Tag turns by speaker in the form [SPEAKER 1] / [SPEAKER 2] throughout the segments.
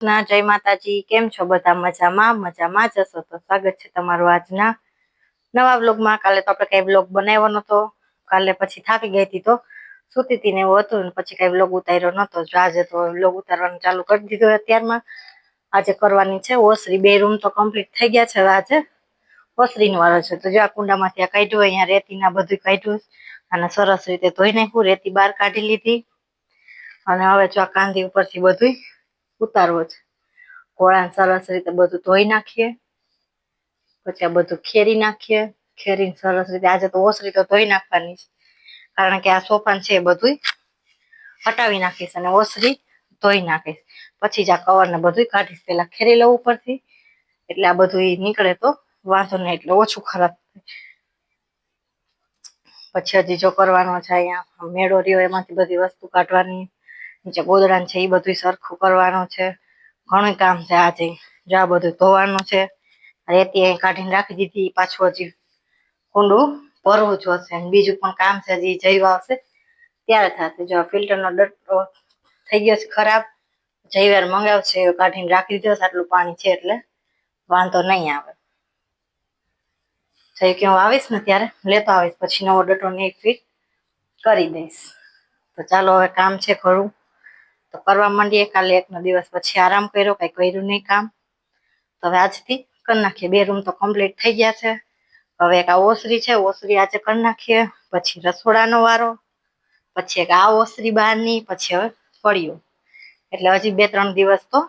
[SPEAKER 1] ના જય માતાજી, કેમ છો બધા? મજામાં જ હશો તો સ્વાગત છે તમારું આજના નવા વ્લોગમાં. કાલે તો આપણે કઈ વ્લોગ બનાવ્યો નતો, કાલે પછી થાકી ગઈ હતી તો સૂતી હતી ને એવું હતું, ને પછી કઈ વ્લોગ ઉતાર્યો નતો. આજે તો વ્લોગ ઉતારવાનું ચાલુ કરી દીધું. અત્યારમાં આજે કરવાની છે ઓસરી. 2 રૂમ તો કમ્પ્લીટ થઈ ગયા છે. આજે ઓસરીનો વારો છે. તો જો આ કુંડામાંથી આ કાઢ્યું, અહીંયા રેતી ના બધું કાઢ્યું અને સરસ રીતે ધોઈ નાખ્યું. રેતી બહાર કાઢી લીધી અને હવે જો આ કાંધી ઉપરથી બધું ઉતારવો છે. ઘોળાને સરસ રીતે બધું ધોઈ નાખીએ, પછી આ બધું ખેરી નાખીએ. ખેરીને સરસ રીતે આજે તો ઓસરી તો ધોઈ નાખવાની છે, કારણ કે આ સોફાન છે એ બધું હટાવી નાખીશ અને ઓસરી ધોઈ નાખીશ. પછી જ આ કવર ને બધું કાઢીશ. પેલા ખેરી લઉં ઉપરથી, એટલે આ બધું નીકળે તો વાંધો નહીં, એટલે ઓછું ખરાબ થાય. પછી હજી જો કરવાનો છે અહીંયા મેળો રહ્યો, એમાંથી બધી વસ્તુ કાઢવાની. નીચે ગોદડાને છે એ બધું સરખું કરવાનું છે. ઘણું કામ છે આજે. જો આ બધું ધોવાનું છે. રેતી અહીં કાઢીને રાખી દીધી. પાછું હજી કુંડું ભરવું જોશે. બીજું પણ કામ છે, હજી જઈ આવશે ત્યારે થશે. જો ફિલ્ટરનો ડટ્ટો થઈ ગયો છે ખરાબ. જઈવાર મંગાવશે, કાઢીને રાખી દીધો. આટલું પાણી છે એટલે વાંધો નહીં આવે. જઈ કે હું આવીશ ને ત્યારે લેતો આવીશ, પછી નવો ડટ્ટો ને ફિટ કરી દઈશ. તો ચાલો હવે કામ છે ખરું તો કરવા માંડીએ. કાલે એકનો દિવસ પછી આરામ કર્યો, કઈ કર્યું નહીં કામ. તો હવે આજથી કરી નાખીએ. 2 રૂમ તો કમ્પ્લીટ થઈ ગયા છે. હવે એક આ ઓસરી છે, ઓસરી આજે કરી નાખીએ. પછી રસોડાનો વારો, પછી એક આ ઓસરી બહારની, પછી હવે ફળિયું. એટલે હજી 2-3 દિવસ તો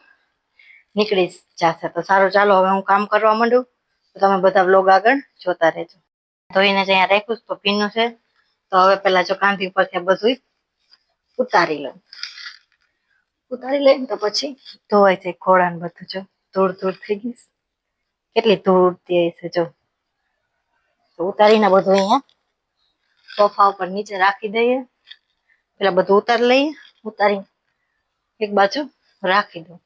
[SPEAKER 1] નીકળી જશે. તો સારું, ચાલો હવે હું કામ કરવા માંડું. તો તમે બધા વ્લોગ આગળ જોતા રહેજો. ધોઈને જ અહીંયા રાખ્યું તો ભીનું છે. તો હવે પેલા જો કાંધી પરથી બધું ઉતારી લઉં. ઉતારી લઈને તો પછી ધોવાઈ જાય. ઘોડાને બધું જો ધૂળ થઈ ગઈ. કેટલી ધૂળ ઉડતી હશે જો. તો ઉતારીને બધું અહીંયા સોફા ઉપર નીચે રાખી દઈએ. પેલા બધું ઉતારી લઈએ. ઉતારી એક બાજુ રાખી દઉં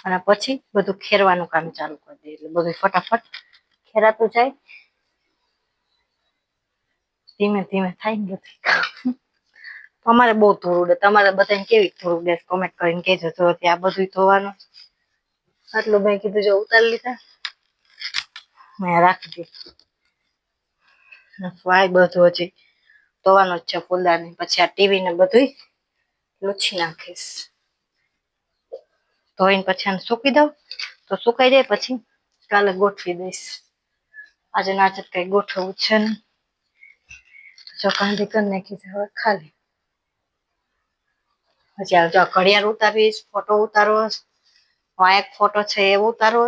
[SPEAKER 1] અને પછી બધું ખેરવાનું કામ ચાલુ કરી દઈએ. એટલે બધું ફટાફટ ખેરાતું જાય. ધીમે ધીમે થાય ને બધું. અમારે બહુ ધૂળ ઉડે. તમારે બધાને કેવી ધૂળ ઉડે કોમેન્ટ કરીને કહેજો. જો આ બધું ધોવાનું આટલું મેં કીધું જો ઉતારી લીધા, મેં રાખી દીધું. વાય બધું હજી ધોવાનું જ છે ફૂલદાની. પછી આ ટીવી ને બધું લૂછી નાખીશ. ધોઈને પછી આને સૂકી દઉં તો સુકાઈ જાય. પછી કાલે ગોઠવી દઈશ. આજે નાચત કઈ ગોઠવવું છે ને. જો કાંધી કરી નાખી છે હવે ખાલી. પછી જો ઘડિયાળ ઉતારીશ, ફોટો ઉતારવો, એક ફોટો છે એ ઉતારવો.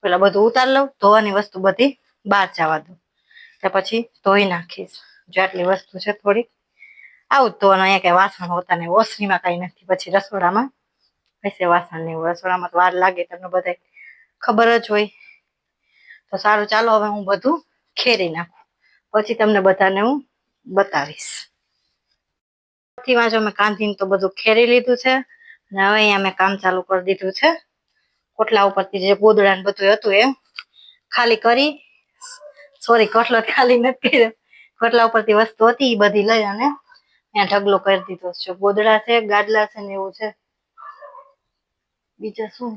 [SPEAKER 1] પેલા બધું ઉતાર લઉં. ધોવાની વસ્તુ બધી બહાર જવા દઉં, પછી ધોઈ નાખીશ. જો આટલી વસ્તુ છે થોડીક આવું જ ધોવાનું. અહીંયા કઈ વાસણ હોતા નહીં. ઓસરીમાં કઈ નથી. પછી રસોડામાં હશે વાસણ ને એવું. રસોડામાં તો વાર લાગે, તમને બધા ખબર જ હોય. તો સારું, ચાલો હવે હું બધું ખેરી નાખું, પછી તમને બધાને હું બતાવીશ. જો મેં કાંધીને તો બધું ખેરી લીધું છે અને હવે અહીંયા મેં કામ ચાલુ કરી દીધું છે. કોટલા ઉપરથી જે ગોદડા ને બધું હતું એ ખાલી કરી. સોરી, કોટલો ખાલી નથી કર્યો. કોટલા ઉપરથી વસ્તુ હતી એ બધી લઈ અને ત્યાં ઢગલો કરી દીધો છે. ગોદડા છે, ગાદલા છે ને એવું છે. બીજા શું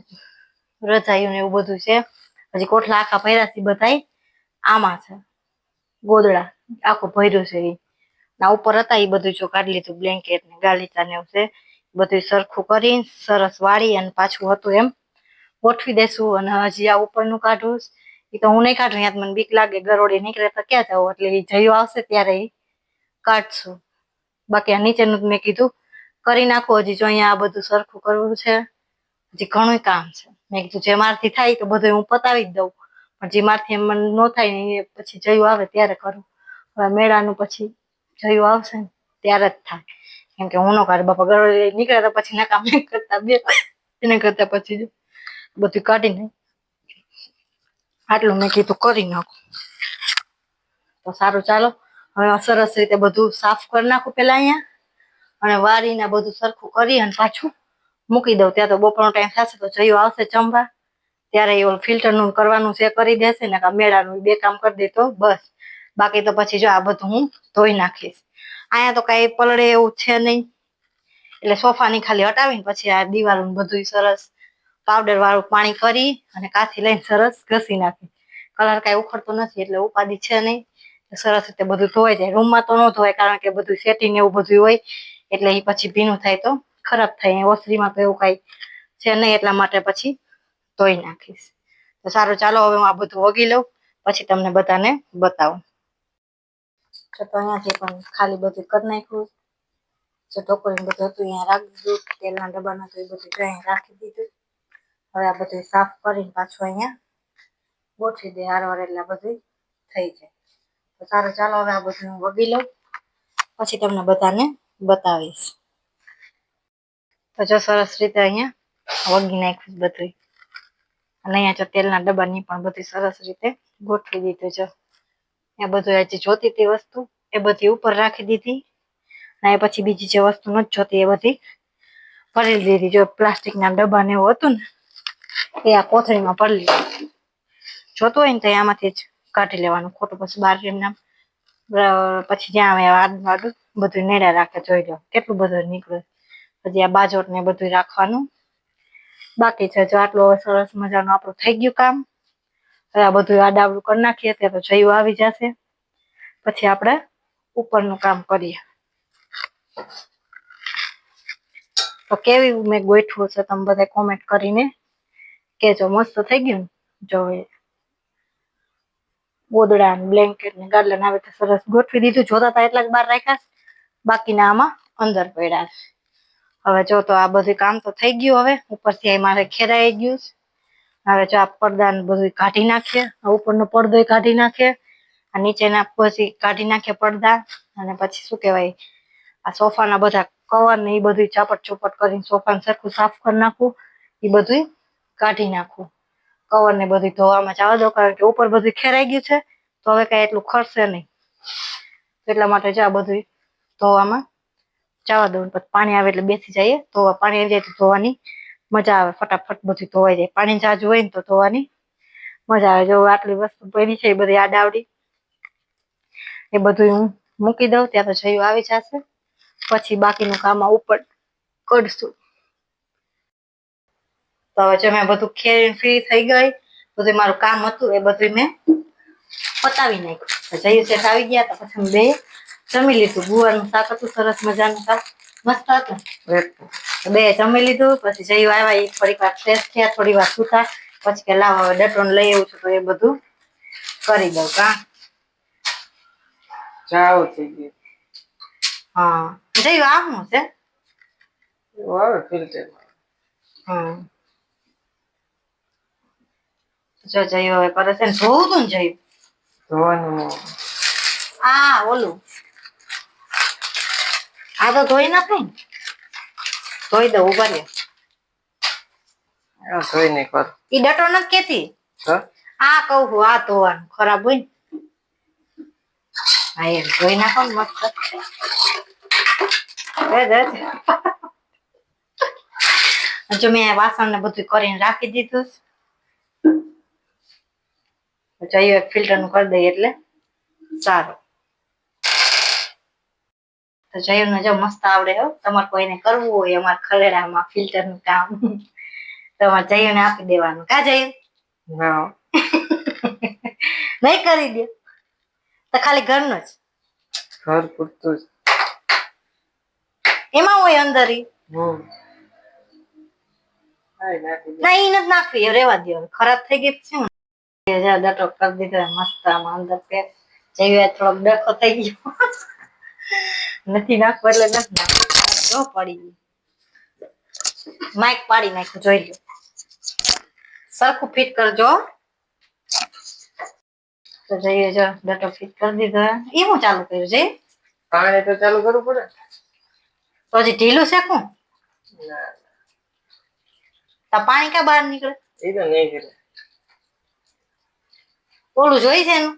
[SPEAKER 1] રજાયું ને એવું બધું છે. હજી કોટલા આખા ભર્યા છે બધા આમાં છે. ગોદડા આખું ભર્યું છે. ના ઉપર હતા એ બધું જો કાઢી લીધું. બ્લેન્કેટ ને ગાલીચા ને એવું છે. બધું સરખું કરી સરસ વાળી અને પાછું હતું એમ ગોઠવી દેશું. અને હજી આ ઉપરનું કાઢું એ તો હું નહીં કાઢું. યાદ મને બીક લાગે, ગરોડી નીકળે તો ક્યાં જવું. એટલે એ જયું આવશે ત્યારે એ કાઢશું. બાકી આ નીચેનું મેં કીધું કરી નાખો. હજી જો અહીંયા આ બધું સરખું કરવું છે. હજી ઘણું કામ છે. મેં કીધું જે મારથી થાય તો બધું હું પતાવી જ દઉં, પણ જે મારથી એમ ન થાય ને એ પછી જયું આવે ત્યારે કરું. હવે મેળાનું પછી જયું આવશે ને ત્યારે જ થાય. કેમ કે હું નો કાઢ બાપા, ગરોળી નીકળે તો પછી નકામ કરતા બે એને કરતા પછી બધું કાઢીને આટલું મેં કીધું કરી નાખું. તો સારું, ચાલો હવે સરસ રીતે બધું સાફ કરી નાખું પેલા અહીંયા, અને વારીને બધું સરખું કરી અને પાછું મૂકી દઉં. ત્યાં તો બપોરનો ટાઈમ થશે તો જયું આવશે જમવા, ત્યારે એ ફિલ્ટરનું કરવાનું છે કરી દેશે ને મેળાનું 2 કામ કરી દે તો બસ. બાકી તો પછી જો આ બધું હું ધોઈ નાખીશ. અહીંયા તો કઈ પલળે એવું છે નહીં. એટલે સોફાની ખાલી હટાવીને પછી આ દિવાલનું બધું સરસ પાવડર વાળું પાણી કરી અને કાથી લઈને સરસ ઘસી નાખી. કલર કાંઈ ઉખડતો નથી એટલે ઉપાધિ છે નહીં. સરસ રીતે બધું ધોવાઈ જાય. રૂમમાં તો ન ધોવાય કારણ કે બધું સેટિંગ એવું બધું હોય એટલે એ પછી ભીનું થાય તો ખરાબ થાય. ઓસરીમાં તો એવું કાંઈ છે નહીં એટલા માટે પછી ધોઈ નાખીશ. તો સારું ચાલો હવે હું આ બધું વગી લઉં પછી તમને બધાને બતાવું. તો અહીંયાથી પણ ખાલી બધું કરી નાખ્યું. જે ઢોકળીને બધું હતું અહીંયા રાખી દીધું. તેલના ડબ્બાના તો એ બધું અહીંયા રાખી દીધું. હવે આ બધું સાફ કરીને પાછું અહીંયા ગોઠવી દે હારવાર એટલે બધું થઈ જાય. તો સારું ચાલો હવે આ બધું હું વગી લઉં પછી તમને બધાને બતાવીશ. તો જો સરસ રીતે અહીંયા વગી નાખ્યું બધું અને અહીંયા જો તેલના ડબ્બાની પણ બધી સરસ રીતે ગોઠવી દીધું છે. એ બધું જે જોતી હતી વસ્તુ એ બધી ઉપર રાખી દીધી અને પછી બીજી જે વસ્તુ નથી જોતી એ બધી ભરી દીધી. જો પ્લાસ્ટિકના ડબ્બા ને એવું હતું ને એ આ કોથળીમાં ભરી લીધું. જોતું હોય ને તો આમાંથી જ કાઢી લેવાનું. ખોટું પછી બહાર એમના પછી જ્યાં આડું બધું નેડા રાખે જોઈ લો કેટલું બધું નીકળે. પછી આ બાજોટ ને બધું રાખવાનું બાકી છે. જો આટલું સરસ મજાનું આપણું થઈ ગયું કામ. હવે આ બધું આડાવડું કરી નાખીએ ત્યાં તો જયું આવી જશે. પછી આપણે ઉપરનું કામ કરીએ. તો કેવી મેં ગોઠવું છે તમે બધા કોમેન્ટ કરીને કેજો. મસ્ત થઈ ગયું જો ગોદડા બ્લેન્કેટ ને ગાદલા આવે તો સરસ ગોઠવી દીધું. જોતા હતા એટલા જ બહાર રાખ્યા બાકીના આમાં અંદર પડ્યા. હવે જો તો આ બધું કામ તો થઈ ગયું. હવે ઉપરથી મારે ખેરાઈ ગયું. હવે જો આ પડદા ને બધું કાઢી નાખીએ. ઉપરનો પડદો કાઢી નાખીએ. આ નીચેના પછી કાઢી નાખીએ પડદા અને પછી શું કહેવાય આ સોફાના બધા કવર ને એ બધું ચાપટ ચોપટ કરીને સોફાને સરખું સાફ કરી નાખું. એ બધું કાઢી નાખું. કવર ને બધું ધોવામાં જવા દો કારણ કે ઉપર બધું ખેરાઈ ગયું છે તો હવે કાંઈ એટલું ખરશે નહીં. એટલા માટે જ આ બધું ધોવામાં જવા દઉં. પછી પાણી આવે એટલે બેસી જઈએ ધોવા. પાણી આવી જાય તો ધોવાની મજા આવે. ફટાફટ બધું ધોવાઈ જાય. પાણી જાજુ હોય ને તો ધોવાની મજા આવે. જો આટલી વસ્તુ પડી છે એ બધી આડાવડી એ બધું હું મૂકી દઉં ત્યાં તો જયું આવી જશે. પછી બાકીનું કામ ઉપર કરશું. તો હવે જો મેં બધું ખેરીને ફ્રી થઈ ગઈ. બધું મારું કામ હતું એ બધું મેં પતાવી નાખ્યું. જયું શેઠ આવી ગયા તો પછી બે જમી લીધું. ગુવારનું શાક હતું સરસ મજાનું શાક મસ્ત હતું. બે જમી લીધું પછી જયું આવ્યા એ થોડીક વાર ફ્રેશ થયા થોડી વાર સુતા પછી કે લાવ હવે ડટોન લઈ આવું છું તો એ બધું કરી દઉં.
[SPEAKER 2] ચાવ થઈ ગઈ.
[SPEAKER 1] હા જયું આવું છે
[SPEAKER 2] ફિલ્ટર.
[SPEAKER 1] જો જયું હવે કરે છે ને ધોવું તું ને જયું
[SPEAKER 2] ધોવાનું
[SPEAKER 1] આ ઓલું આ તો ધોઈ નાખાય ને. ધોઈ દઉં ઉભા રે.
[SPEAKER 2] ધોઈ નહીં કર
[SPEAKER 1] ઈ ડટો નથી કેતી આ કહું છું આ ધોવાનું ખરાબ હોય ને. હા એમ ધોઈ નાખો ને મસ્ત. જો મેં વાસણ ને બધું કરીને રાખી દીધું. જયું એક ફિલ્ટર નું કરી દઈએ એટલે સારું. તો જયું ને જો મસ્ત આવડે હો. તમારે કોઈને કરવું હોય અમારે ખલેડામાં ફિલ્ટર નું કામ તમારે જયું ને આપી દેવાનું. કા જયું નહીં કરી દે તો ખાલી ઘરનું જ
[SPEAKER 2] ઘર પૂરતું જ
[SPEAKER 1] એમાં હોય અંદર ના ઈ નથી નાખવી. રેવા દો ખરાબ થઈ ગઈ શું ડટો કરી દીધો મસ્ત આમાં અંદર પેક જયું થોડોક ડખો થઈ ગયો નથી નાખવો એટલે નથી નાખવો પડી ગયું. માઇક પાડી નાખ્યું જોઈ લો. સરખું ફિટ કરજો. તો જઈએ જો ડટો ફિટ કરી દીધો. એ હું ચાલુ કર્યું છે
[SPEAKER 2] પાણી તો ચાલુ કરવું પડે
[SPEAKER 1] તો હજી ઢીલું છે શું તો પાણી ક્યાં બહાર નીકળે.
[SPEAKER 2] એ તો નહીં કરે
[SPEAKER 1] ઓલું જોઈ છે એનું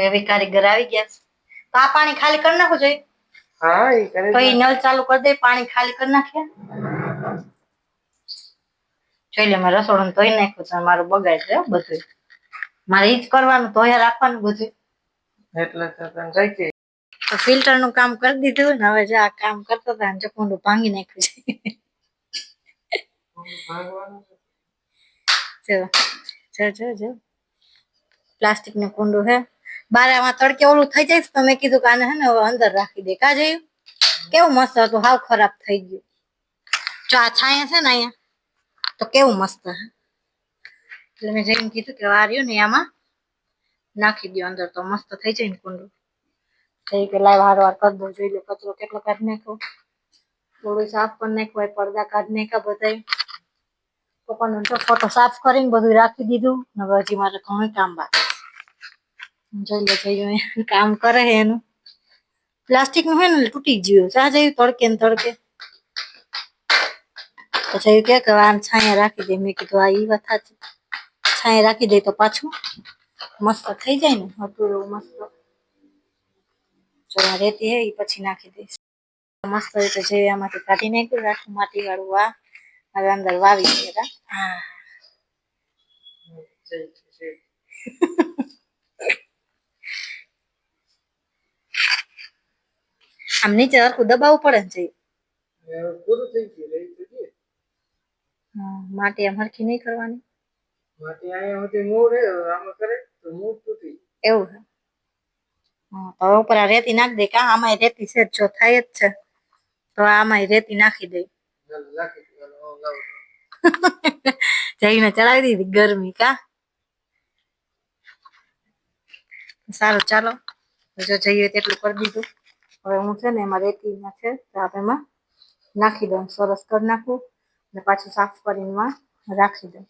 [SPEAKER 1] એવી કારીગર આવી ગયા છે. તો આ પાણી ખાલી કરી નાખવું જોઈએ.
[SPEAKER 2] હા એ કરે
[SPEAKER 1] તો એ નળ ચાલુ કરી દે પાણી ખાલી કરી નાખીએ. જોઈ લે મેં રસોડું ધોઈ નાખ્યું છે મારું બગાડ છે બધું. મારે ઈ જ કરવાનું, ધોયા રાખવાનું બધું.
[SPEAKER 2] એટલે તો તને રાખી
[SPEAKER 1] તો ફિલ્ટર નું કામ કરી દીધું ને હવે જો આ કામ કરતા હતા ને ચકુંડું ભાંગી નાખ્યું
[SPEAKER 2] ભાગવાનું
[SPEAKER 1] છે. જો પ્લાસ્ટિક નું કુંડું હે. બારામાં તડકે ઓલું થઈ જાય તો મેં કીધું કે આને હે ને અંદર રાખી દે. કા જોયું કેવું મસ્ત હતું, હાવ ખરાબ થઈ ગયું. જો આ છાયા છે ને અહીંયા તો કેવું મસ્ત હે. એટલે મેં જઈને કીધું કે આ રહ્યું ને આમાં નાખી દો અંદર તો મસ્ત થઈ જાય ને કુંડું. થઈ કે લાવ હારો વાર કરી દો, જોઈ લો કચરો કેટલો કાઢી નાખ્યો. થોડું સાફ કરી નાખ્યું, પડદા કાઢી નાખ્યા બધાય. પપ્પાનો જો ફોટો સાફ કરીને બધું રાખી દીધું. હવે હજી મારે ઘણું કામ બાકી. જોઈ લો કામ કરે છે એનું. પ્લાસ્ટિક નું હોય ને તૂટી ગયું. ચા જયું તડકે ને તડકે. પછી કે આમ છાયા રાખી દે. મેં કીધું આ ઈ વાત સાચી. છાયા રાખી દે તો પાછું મસ્ત થઈ જાય ને હતું એવું મસ્ત. જો રેતી હે ઈ પછી નાખી દઈશ. મસ્ત રીતે જેવી આમાંથી કાઢી નાખ્યું રાખું માટી વાળું. આ હવે અંદર વાવી દીધા. હા આમ નીચે હરખું દબાવવું પડે ને છે.
[SPEAKER 2] પૂરું થઈ ગયું રહી તો ગયું.
[SPEAKER 1] માટી આમ હરખી નહીં કરવાની.
[SPEAKER 2] માટી અહીંયા સુધી મૂળ હે, આમાં કરે તો મૂળ તૂટી
[SPEAKER 1] એવું હે. તો ઉપર આ રેતી નાખી દે. કા આમાં રેતી છે જો થાય જ છે તો આમાં રેતી નાખી દે.
[SPEAKER 2] નાખી દેવાનું.
[SPEAKER 1] જઈને ચડાવી દીધી ગરમી. કા સારું ચાલો જો જઈએ તેટલું કરી દીધું. હવે હું છે ને એમાં રેતીમાં છે તો આપણે એમાં નાખી દઉં. સરસ કરી નાખું ને પાછું સાફ કરીને એમાં રાખી દઉં.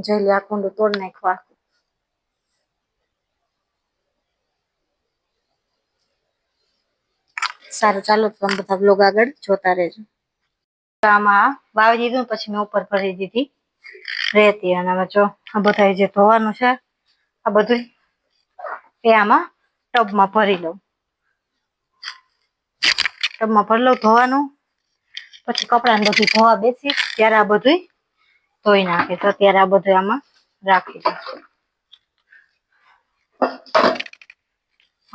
[SPEAKER 1] જોઈ લે આ કુંડું તોડ નાખવા. સારું ચાલો તમે બધા બ્લોગ આગળ જોતા રહેજો. આમાં વાવી દીધું પછી મેં ઉપર ભરી દીધી રેતી. અને હવે જો આ બધા જે ધોવાનું છે આ બધું એ આમાં ટબમાં ભરી લઉં. ટબમાં ભરી લઉં ધોવાનું. પછી કપડાને બધું ધોવા બેસી ત્યારે આ બધું ધોઈ નાખે તો ત્યારે આ બધું આમાં રાખી દઉં.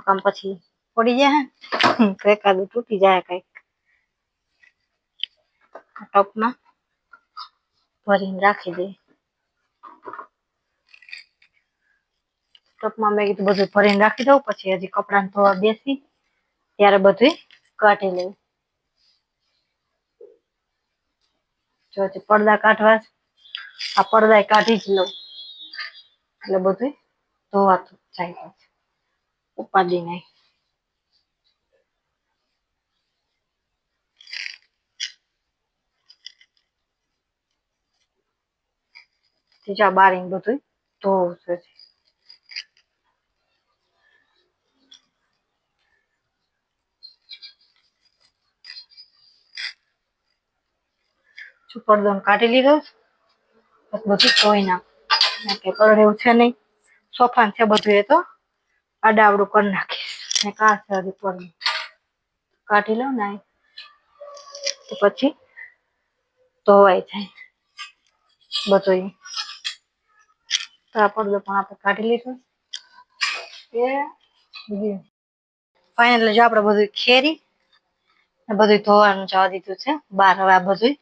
[SPEAKER 1] આમ પછી પડી જાય તો એકાદું તૂટી જાય કઈક. ટપમાં ભરીને રાખી દે. ટપમાં મેં કીધું બધું ભરીને રાખી દઉં. પછી હજી કપડાને ધોવા બેસી ત્યારે બધું કાઢી લઉં. જો હજી પડદા કાઢવા આ પડદા કાઢી જ લઉં એટલે બધું ધોવાતું જાય. ઉપાડી નહીં. ત્રીજા બારી બધું ધોવું છે. પડદો કાઢી લીધો. બધું ધોઈ નાખ કે કરડ એવું છે નહીં. સોફા છે બધું એ તો આડાવડું કરી નાખીશ ને કાચ પડદું કાઢી લઉં ને તો પછી ધોવાઈ જાય બધું. તો આ પડદો પણ આપણે કાઢી લીધો. ફાઇનલી જો આપણે બધું ખેરી બધું ધોવાનું જવા દીધું છે બહાર. હવે આ બધું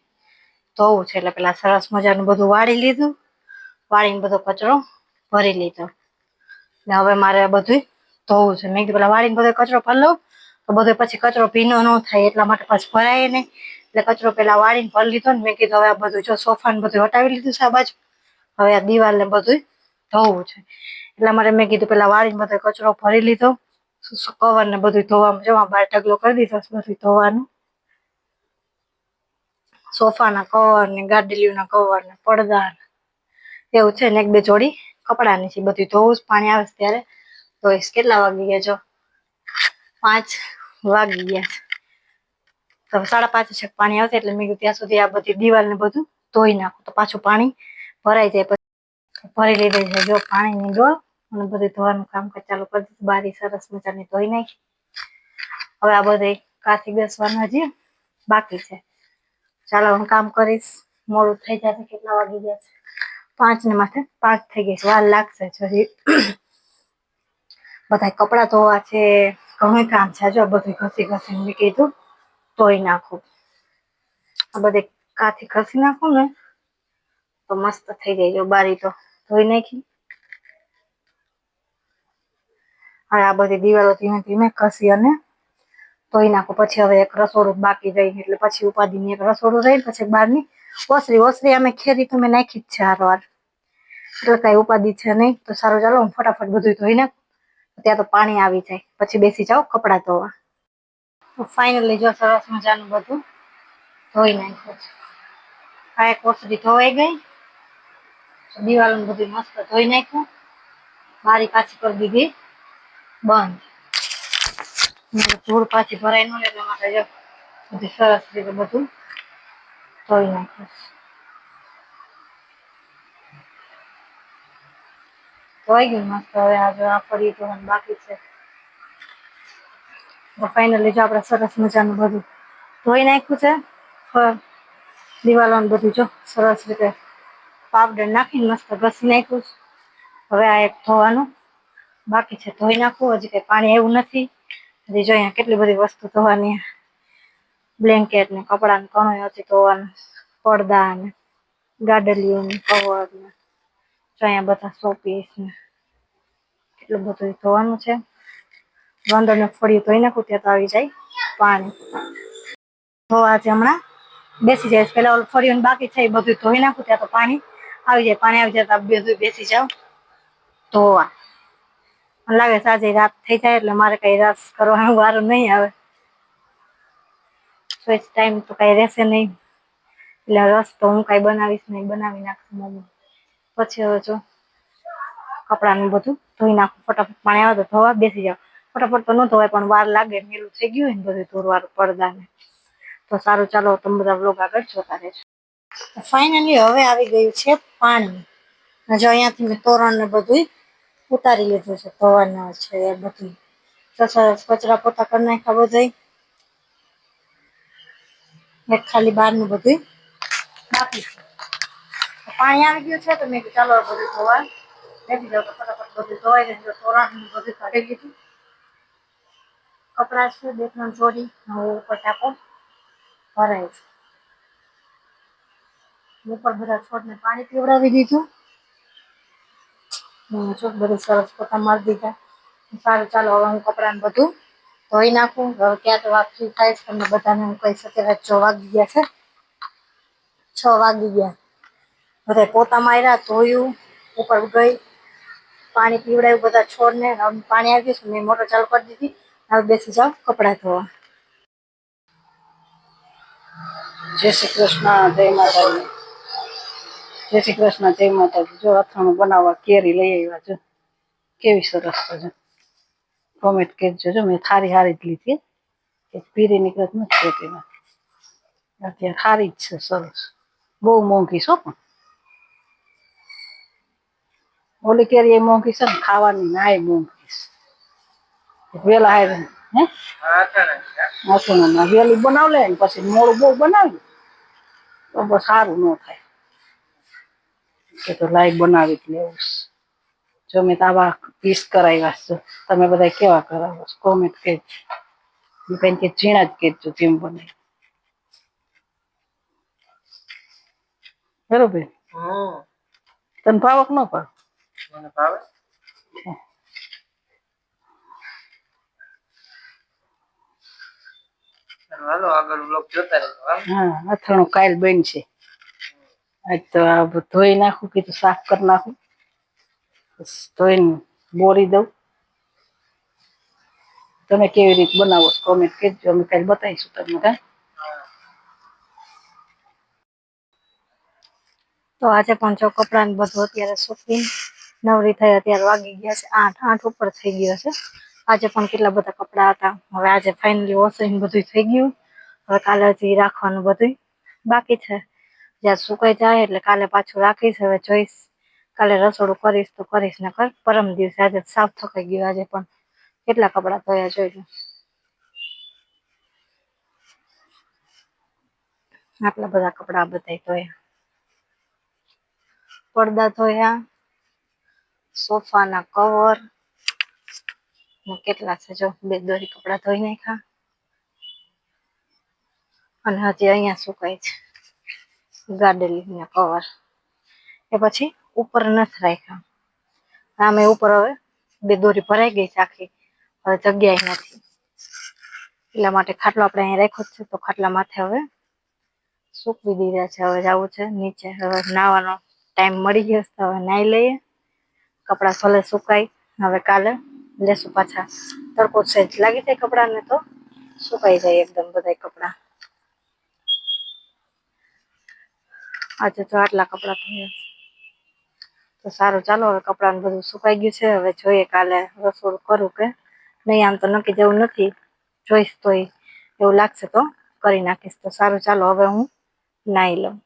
[SPEAKER 1] ધોવું છે એટલે પેલા સરસ મજાનું બધું વાળી લીધું. વાળીને બધો કચરો ભરી લીધો ને હવે મારે બધું ધોવું છે. મેં કીધું પેલા વાળીને બધો કચરો ભરી લઉં તો બધો પછી કચરો ભીનો ન થાય એટલા માટે પછી ભરાય નહીં. એટલે કચરો પેલા વાળીને ભરી લીધો ને મેં કીધું હવે આ બધું જો સોફા ને બધું હટાવી લીધું છે આ બાજુ. હવે આ દિવાલ ને બધું ધોવું છે એટલે મારે મેં કીધું પેલા વાળીને બધો કચરો ભરી લીધો. કવર ને બધું ધોવામાં જવા બાર ઢગલો કરી દીધો બધું ધોવાનું. સોફાના કવર ને ગાદલીના કવર ને પડદા એવું છે ને એક બે જોડી કપડાની છે. બધું ધોવું પાણી આવે ત્યારે તો કેટલા વાગી ગયા જો 5 વાગી ગયા. તો 5:30 છે પાણી આવશે એટલે મેં ત્યાં સુધી આ બધી દિવાલ ને બધું ધોઈ નાખું તો પાછું પાણી ભરાઈ જાય. પછી ભરી લીધી છે જો પાણીની ડોલ અને બધું ધોવાનું કામ ચાલુ કરી દીધું. બારી સરસ મજાની ધોઈ નાખી. હવે આ બધે કાચી બેસવાનું હજી બાકી છે. ચાલો હું કામ કરીશ. મોડું થઈ જશે. કેટલા વાગી ગયા છે 5 ને માથે 5 થઈ ગઈ છે, વાર લાગશે હજી. બધા કપડાં ધોવા છે, ઘણું કામ છે. જો બધું ઘસી ઘસીને મેં કીધું ધોઈ નાખું. આ બધે કાથી ઘસી નાખું ને તો મસ્ત થઈ જાય. જો બારી તો ધોઈ નાખી. હવે આ બધી દિવાલો ધીમે ધીમે ઘસી અને ધોઈ નાખું. પછી હવે એક રસોડું બાકી રહી, એટલે પછી ઉપાધિની એક રસોડું રહી, પછી બહારની ઓસરી અમે ખેરી તો મેં નાખી જ છે હારવાર, એટલે કઈ ઉપાધિ છે નહીં. તો સારું, ચાલો હું ફટાફટ બધું ધોઈ નાખું, ત્યાં તો પાણી આવી જાય. પછી બેસી જાઓ કપડાં ધોવા. ફાઇનલી જો સરસ મજાનું બધું ધોઈ નાખ્યું છે. આ એક ઓસરી ધોવાઈ ગઈ, દિવાલો બધું મસ્ત ધોઈ નાખ્યું. બારી પાછી કરી દીધી બંધ. ધૂળ પાછી ભરાય ન એટલા માટે જો બધું સરસ રીતે બધું ધોઈ નાખ્યું. ધોઈ ગયું મસ્ત. હવે આ ફરી ધોવાનું બાકી છે. ફાઇનલી જો આપણે સરસ મજાનું બધું ધોઈ નાખ્યું છે. દિવાલોને બધું જો સરસ રીતે પાવડર નાખીને મસ્ત ઘસી નાખ્યું. હવે આ એક ધોવાનું બાકી છે, ધોઈ નાખવું. હજી કઈ પાણી એવું નથી. હજી જો અહીંયા કેટલી બધી વસ્તુ ધોવાની, બ્લેન્કેટ ને કપડા ને ઘણું હજી ધોવાનું, પડદા ને ગાડલીઓ ને કવર ને અહીંયા બધા શોપીસ ને એટલું બધું ધોવાનું છે. વાંદર ને ફળિયું ધોઈ નાખું ત્યાં તો આવી જાય પાણી. ધોવા છે હમણાં બેસી જાય. પેલા ઓલું ફળિયું બાકી છે એ બધું ધોઈ નાખું ત્યાં તો પાણી આવી જાય. પાણી આવી જાય તો બધું બેસી જાવ ધોવા. મને લાગે છે આજે રાત થઈ જાય એટલે મારે કઈ રસ કરવાનો વારો નહીં આવે. ટાઈમ તો કઈ રહેશે નહીં, એટલે રસ તો હું કઈ બનાવીશ નહીં, બનાવી નાખશું મમ્મી. પછી હવે જો કપડાનું બધું ધોઈ નાખું. ફટાફટ પાણી આવે તો ધોવા બેસી જાવ. ફટાફટ તો ન ધોવાય પણ વાર લાગે, મેલું થઈ ગયું હોય ને બધું ધોરવાનું પડદા ને. તો સારું, ચાલો તમે બધા વ્લોગ આગળ જોતા રહેજો. ફાઇનલી હવે આવી ગયું છે પાણી. જો અહીંયાથી મેં તોરણ ને બધું ઉતારી લીધું છે, ધોવાના છે એ બધું. સરસ કચરા પોતા કરી નાખ્યા બધા. એક ખાલી બહારનું બધું બાકી છે. પાણી આવી ગયું છે તો મેં ચાલો બધું ધોવા બેસી જાવ. તો ફટાફટ બધું ધોવાઈ જાય. તોરણ બધું કાઢી લીધું. કપડા છે 2-3 જોડી, હવે ઉપર ટાંકો ભરાય છે. ઉપર બધા છોડને પાણી પીવડાવી દીધું. જો બધું સરસ પોતા મારી દીધા. સારું, ચાલો હવે હું કપડાને બધું ધોઈ નાખું. હવે ક્યાં તો વાગતું થાય છે, તમને બધાને હું કહી શકે 6 વાગી ગયા છે. 6 વાગી ગયા. બધા પોતા માર્યા, ધોયું, ઉપર ગઈ, પાણી પીવડાવ્યું બધા છોડને. પાણી આવી ગયું છે, મેં મોટર ચાલુ કરી દીધી. હવે બેસી જાવ કપડાં ધોવા.
[SPEAKER 2] જય શ્રી કૃષ્ણ, જય માતાજી. જય શ્રી કૃષ્ણ, જય માતાજી. જો અથાણું બનાવવા કેરી લઈ આવ્યા. જો કેવી સરસ છે. કોમેન્ટ કરજો. જો મેં થારી હારી જ લીધી, એક પીરી નીકળત નથી તેમાં. અત્યારે હારી જ છે, સરસ. બહુ મોંઘી છો પણ ઓલી કેરી એ મોંઘી છે ને, ખાવાની ના એ મોંઘી છે. વેલા હારે હે અથાણા વેલી બનાવ લે ને પછી મોડું બહુ બનાવ્યું તો બસ સારું ન થાય. તો લાઈ બનાવી જ લેવું. જો મેં તો આવા પીસ કરાવ્યા છે. તમે બધા કેવા કરાવો છો કોમેન્ટ કરજો. કઈ કે ઝીણા જ કરજો જેમ બને બરોબર. તને ભાવક ન ભાવ? મને ભાવે. હાલો આગળ બ્લોગ જોતા રહેજો. હા, અથાણું કાલ બનશે. આજ તો ધોઈ નાખું, કીધું સાફ કરી નાખું. ધોઈને બોળી દઉં. તમે કેવી રીતે બનાવો કોમેન્ટ કરજો, અમે કાલે બતાવીશું તમને.
[SPEAKER 1] તો આજે પણ જો કપડાં ને બધું અત્યારે સૂકવીને નવરી થઈ. અત્યારે વાગી ગયા છે 8 ઉપર થઈ ગયો છે. આજે પણ કેટલા બધા કપડા હતા. હવે આજે ફાઇનલી વોશિંગ બધું થઈ ગયું. હવે કાલે હજી રાખવાનું બધું બાકી છે. જ્યાં સુકાઈ જાય એટલે કાલે પાછું રાખીશ. હવે જોઈશ કાલે રસોડું કરીશ તો કરીશ, ને પરમ દિવસે. આજે સાફ થકાઈ ગયું. આજે પણ કેટલા કપડા ધોયા જોઈ. આટલા બધા કપડા બધા ધોયા. પડદા ધોયા, સોફાના કવર કેટલા છે જો, બે દોરી કપડા ધોઈ નાખ્યા અને હજી અહીંયા સુકાય છે ગાર્ડનના કવર. એ પછી ઉપર નથી રાખ્યા. આમે ઉપર હવે બે દોરી ભરાઈ ગઈ છે આખી, હવે જગ્યાએ નથી એટલા માટે ખાટલો આપણે અહીં રાખ્યો છે. તો ખાટલા માથે હવે સૂકવી દીધા છે. હવે જવું છે નીચે. હવે નાવાનો ટાઈમ મળી ગયો છે, હવે નાઈ લઈએ. કપડા ભલે સુકાય, હવે કાલે લેશું પાછા. તડકો સેજ લાગી જાય કપડાને તો સુકાઈ જાય એકદમ બધા કપડા. આજે તો આટલા કપડા થયા તો સારું. ચાલો હવે કપડાને બધું સુકાઈ ગયું છે. હવે જોઈએ કાલે રસોડું કરું કે નહીં. આમ તો નક્કી જેવું નથી, જોઈશ તો એવું લાગશે તો કરી નાખીશ. તો સારું, ચાલો હવે હું નાઈ લઉં.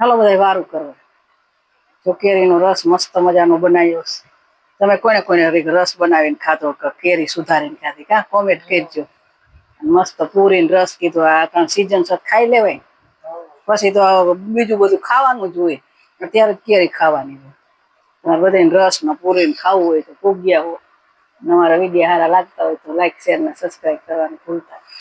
[SPEAKER 2] હાલો બધા વારું કરવા. જો કેરીનો રસ મસ્ત મજાનો બનાવ્યો છે. તમે કોને રસ બનાવીને ખાધો કે કેરી સુધારીને ખાધી? કા કોમેન્ટ કરજો. મસ્ત પૂરીને રસ કીધું, આ કારણ સીઝન છે ખાઈ લેવાય, પછી તો બીજું બધું ખાવાનું જ હોય. અત્યારે કેરી ખાવાની હોય. તમારે બધાને રસ ને પૂરીને ખાવું હોય તો પૂગ્યા હોય. અમારા વિડીયો સારા લાગતા હોય તો લાઈક, શેર ને સબસ્ક્રાઈબ કરવાનું ભૂલતા